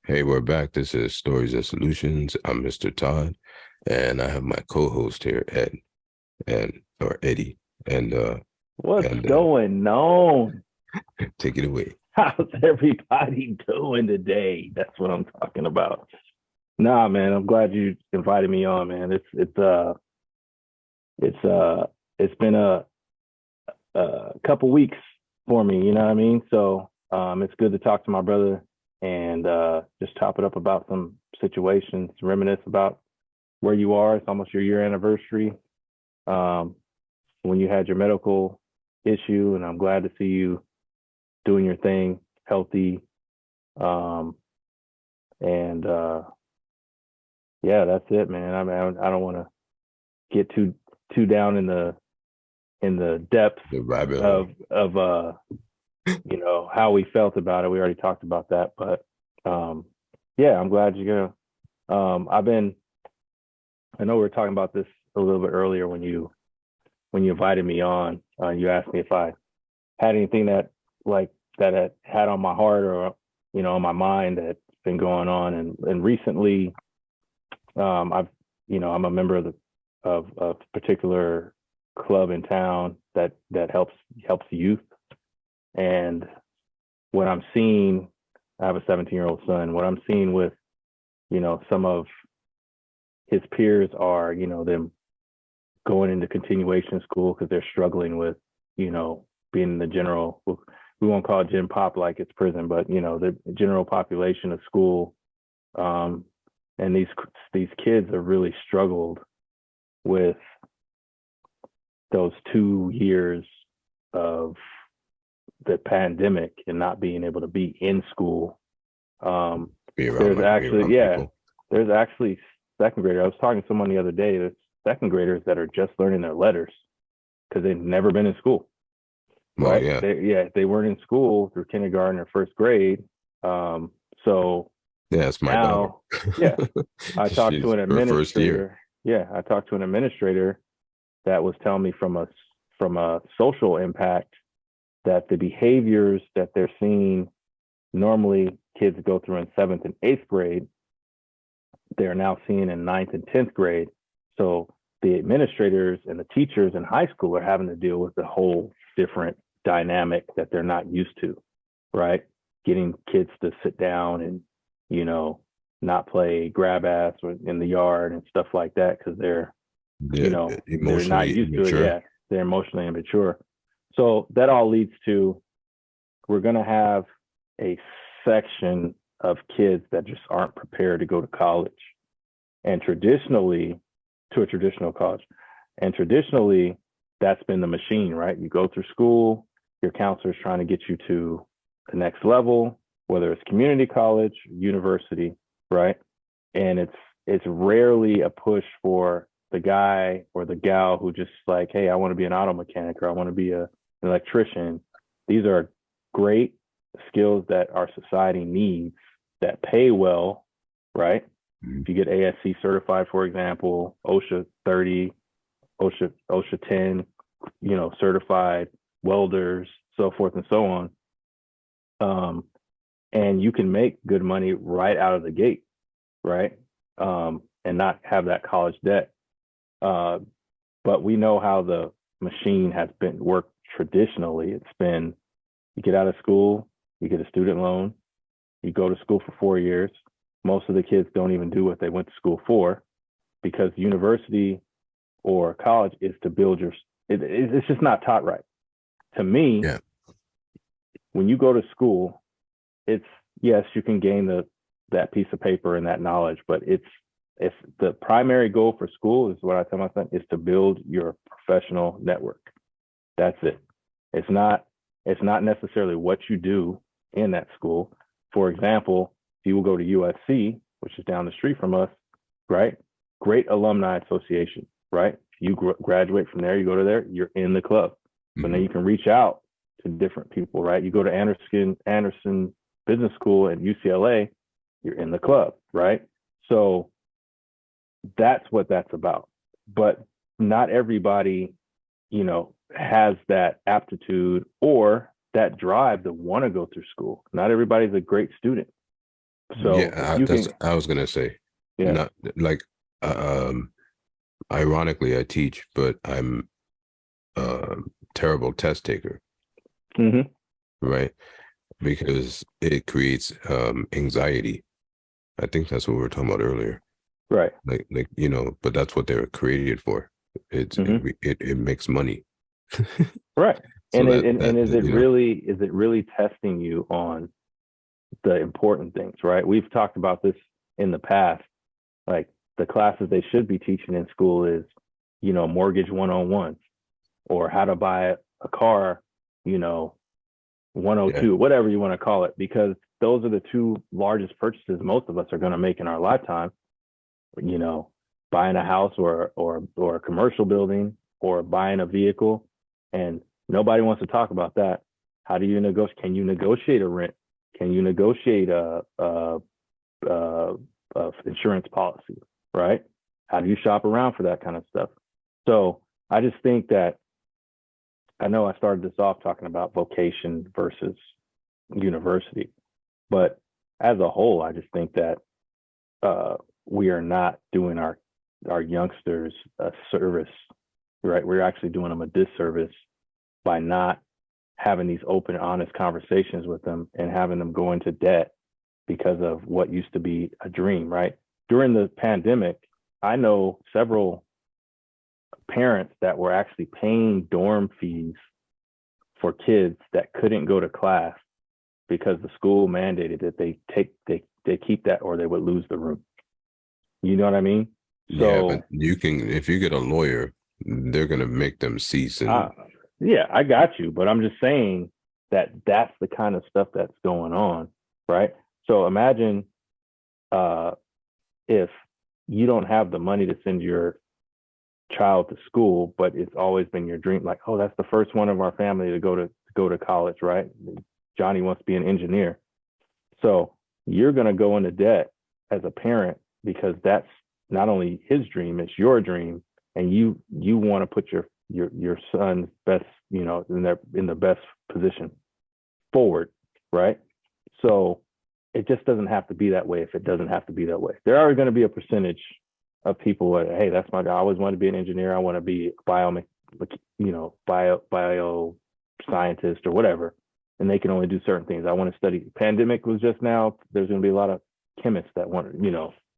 Hey, we're back. This is Stories and Solutions. I'm Mr. Todd, and I have my co-host here, Ed, and or Eddie, and What's and going on? take it away. How's everybody doing today? That's what I'm talking about. Nah, man, I'm glad you invited me on, man. It's it's been a couple weeks for me, you know what I mean? So it's good to talk to my brother and just top it up about some situations, reminisce about where you are. It's almost your year anniversary. Um, when you had your medical issue, and I'm glad to see you doing your thing, healthy. Um, and yeah, that's it, man. I mean, I don't want to get too down in the depths The rabbit hole. of how we felt about it. We already talked about that, but um, yeah, I'm glad you're gonna. I've been. I know we were talking about this a little bit earlier when you invited me on. You asked me if I had anything that like that I had on my heart or on my mind that's been going on, and recently I've I'm a member of a particular club in town that helps youth, and what I'm seeing, I have a 17-year-old son. What I'm seeing with some of his peers are them going into continuation school because they're struggling with being in the general, we won't call it gen pop like it's prison, but the general population of school. um, and these kids have really struggled with those 2 years of the pandemic and not being able to be in school. um, there's Be actually around yeah people. there's actually second grader. I was talking to someone the other day. There's second graders that are just learning their letters because they've never been in school, Well, right? yeah, They weren't in school through kindergarten or first grade. So yeah. It's my daughter. now, yeah, I talked to She's an her first year. administrator. Yeah, I talked to an administrator that was telling me from a social impact that the behaviors that they're seeing normally kids go through in seventh and eighth grade, they're now seeing in ninth and 10th grade. So the administrators and the teachers in high school are having to deal with a whole different dynamic that they're not used to, right? Getting kids to sit down and, you know, not play grab ass or in the yard and stuff like that because They're they're not emotionally used to it. immature. Yeah, they're emotionally immature. So that all leads to we're going to have a section of kids that just aren't prepared to go to college and traditionally to a traditional college. And traditionally, that's been the machine, right? You go through school, your counselor's trying to get you to the next level, whether it's community college, university, right? And it's rarely a push for the guy or the gal who just like, hey, I want to be an auto mechanic or I want to be an electrician. These are great skills that our society needs that pay well, right? Mhm. If you get ASC certified, for example, OSHA 30, OSHA 10, certified welders, so forth and so on. Um, and you can make good money right out of the gate, right? And not have that college debt. Uh, but we know how the machine has been worked traditionally. It's been you get out of school, you get a student loan, you go to school for 4 years. Most of the kids don't even do what they went to school for because university or college is to build it's just not taught right. To me, Yeah, when you go to school, it's yes, you can gain that piece of paper and that knowledge, but it's the primary goal for school is what I tell my son is to build your professional network. That's it. It's not it's not necessarily what you do in that school. For example, if you will go to USC, which is down the street from us, right? Great alumni association, right? If you graduate from there, you go to there, you're in the club. So now hmm you can reach out to different people, right? You go to Anderson Business School at UCLA, you're in the club, right? So that's what that's about. But not everybody, has that aptitude or that drive to want to go through school. Not everybody's a great student. So if you that's can, I was gonna say. yeah. Not like um ironically I teach, but I'm a terrible test taker, Hmm. right? Because it creates anxiety. I think that's what we were talking about earlier. Right. Like but that's what they were created for. Hmm. It makes money. Right. So And is it really testing you on the important things, right? We've talked about this in the past. Like the classes they should be teaching in school is, mortgage 101s or how to buy a car, you know, yeah. 102, whatever you want to call it, because those are the two largest purchases most of us are going to make in our lifetime, you know, buying a house or a commercial building or buying a vehicle. And nobody wants to talk about that. How do you negotiate? Can you negotiate a rent? Can you negotiate a insurance policy, right? How do you shop around for that kind of stuff? So I just think that I know I started this off talking about vocation versus university, but as a whole, I just think that we are not doing our youngsters a service, right? We're actually doing them a disservice by not having these open, honest conversations with them and having them go into debt because of what used to be a dream, right? During the pandemic, I know several parents that were actually paying dorm fees for kids that couldn't go to class because the school mandated that they keep that or they would lose the room. You know what I mean? Yeah, but So you can if you get a lawyer, they're gonna make them cease uh, and yeah, I got you, but I'm just saying that that's the kind of stuff that's going on, right? So imagine uh, if you don't have the money to send your child to school, but it's always been your dream. Like, oh, that's the first one of our family to go to college, right? Johnny wants to be an engineer, so you're going to go into debt as a parent because that's not only his dream, it's your dream, and you want to put your son's best, in the best position forward, right? So it just doesn't have to be that way if it doesn't have to be that way. There are going to be a percentage of people that, hey, that's my I always want to be an engineer. I want to be bio scientist or whatever. And they can only do certain things. I want to study. Pandemic was just now. There's going to be a lot of chemists that want,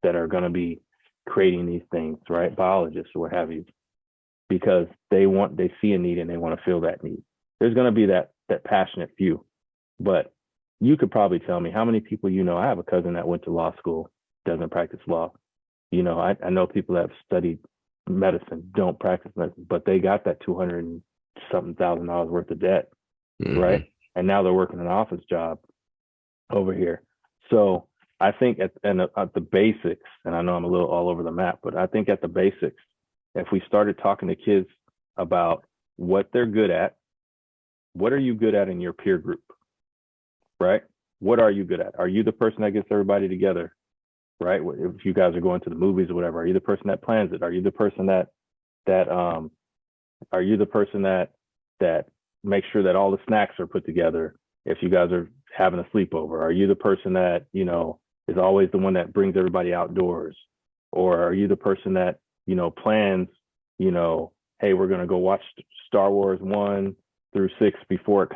that are going to be creating these things, right? Biologists or what have you, because they see a need and they want to fill that need. There's going to be that passionate few, but you could probably tell me how many people I have a cousin that went to law school, doesn't practice law. I know people that have studied medicine, don't practice medicine, but they got that 200 and something $1,000 worth of debt, right? mhm. And now they're working an office job over here. So I think at the basics, and I know I'm a little all over the map, but I think at the basics, if we started talking to kids about what they're good at, what are you good at in your peer group, right? What are you good at? Are you the person that gets everybody together, right? If you guys are going to the movies or whatever, are you the person that plans it? Are you the person that are you the person that makes sure that all the snacks are put together if you guys are having a sleepover? Are you the person that is always the one that brings everybody outdoors? Or are you the person that plans, hey, we're going to go watch Star Wars 1 through 6 before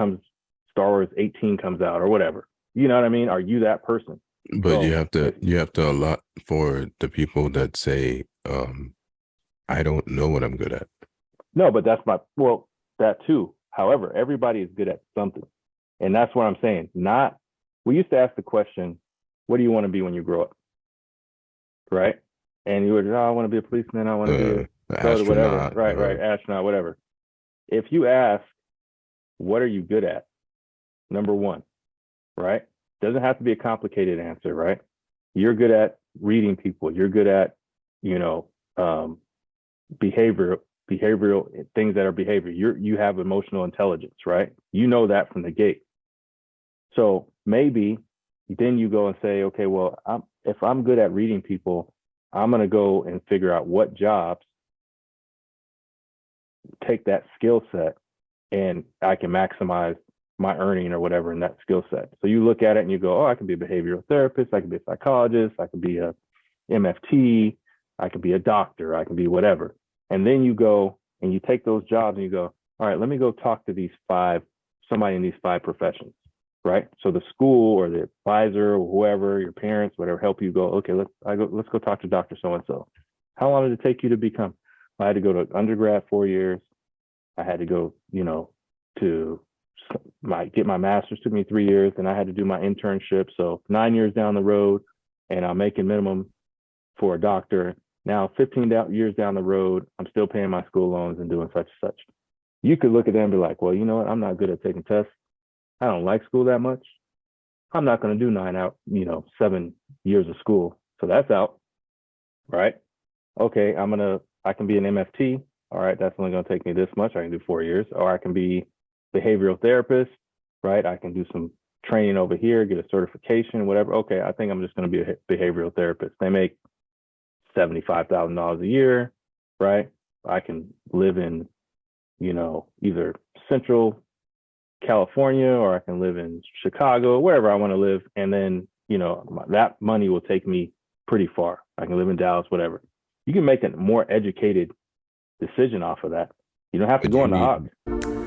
Star Wars 18 comes out or whatever? You know what I mean? Are you that person? But So you have to allot for the people that say, I don't know what I'm good at. no, but well, that too. However, everybody is good at something. And that's what I'm saying. We used to ask the question, what do you want to be when you grow up? Right. And you would, oh, I want to be a policeman. I want to be a pilot, whatever. Astronaut, Right. Astronaut, whatever. If you ask, what are you good at? Number one, right? Doesn't have to be a complicated answer, right? You're good at reading people. You're good at, you know, um, behavioral things that are behavior. You have emotional intelligence, right? You know that from the gate. So maybe then you go and say, okay, well, if I'm good at reading people, I'm going to go and figure out what jobs take that skill set and I can maximize my earning or whatever in that skill set. So you look at it and you go, oh, I can be a behavioral therapist, I can be a psychologist, I can be a MFT, I can be a doctor, I can be whatever. And then you go and you take those jobs and you go, all right, let me go talk to somebody in these 5 professions, right? So the school or the advisor or whoever, your parents, whatever, help you go, okay, let's go talk to Dr. So-and-so. How long did it take you to become? I had to go to undergrad 4 years. I had to go, to get my master's, took me 3 years, and I had to do my internship. So 9 years down the road, and I'm making minimum for a doctor. Now 15 years down the road, I'm still paying my school loans and doing such and such. You could look at them and be like, well, you know what? I'm not good at taking tests. I don't like school that much. I'm not going to do 7 years of school. So that's out, right? Okay, I can be an MFT. All right, that's only going to take me this much. I can do 4 years. Or I can be behavioral therapist, right? I can do some training over here, get a certification, whatever. Okay, I think I'm just going to be a behavioral therapist. They make $75,000 a year, right? I can live in, either central California or I can live in Chicago, wherever I want to live. And then, that money will take me pretty far. I can live in Dallas, whatever. You can make a more educated decision off of that. You don't have to But go you in the need hog.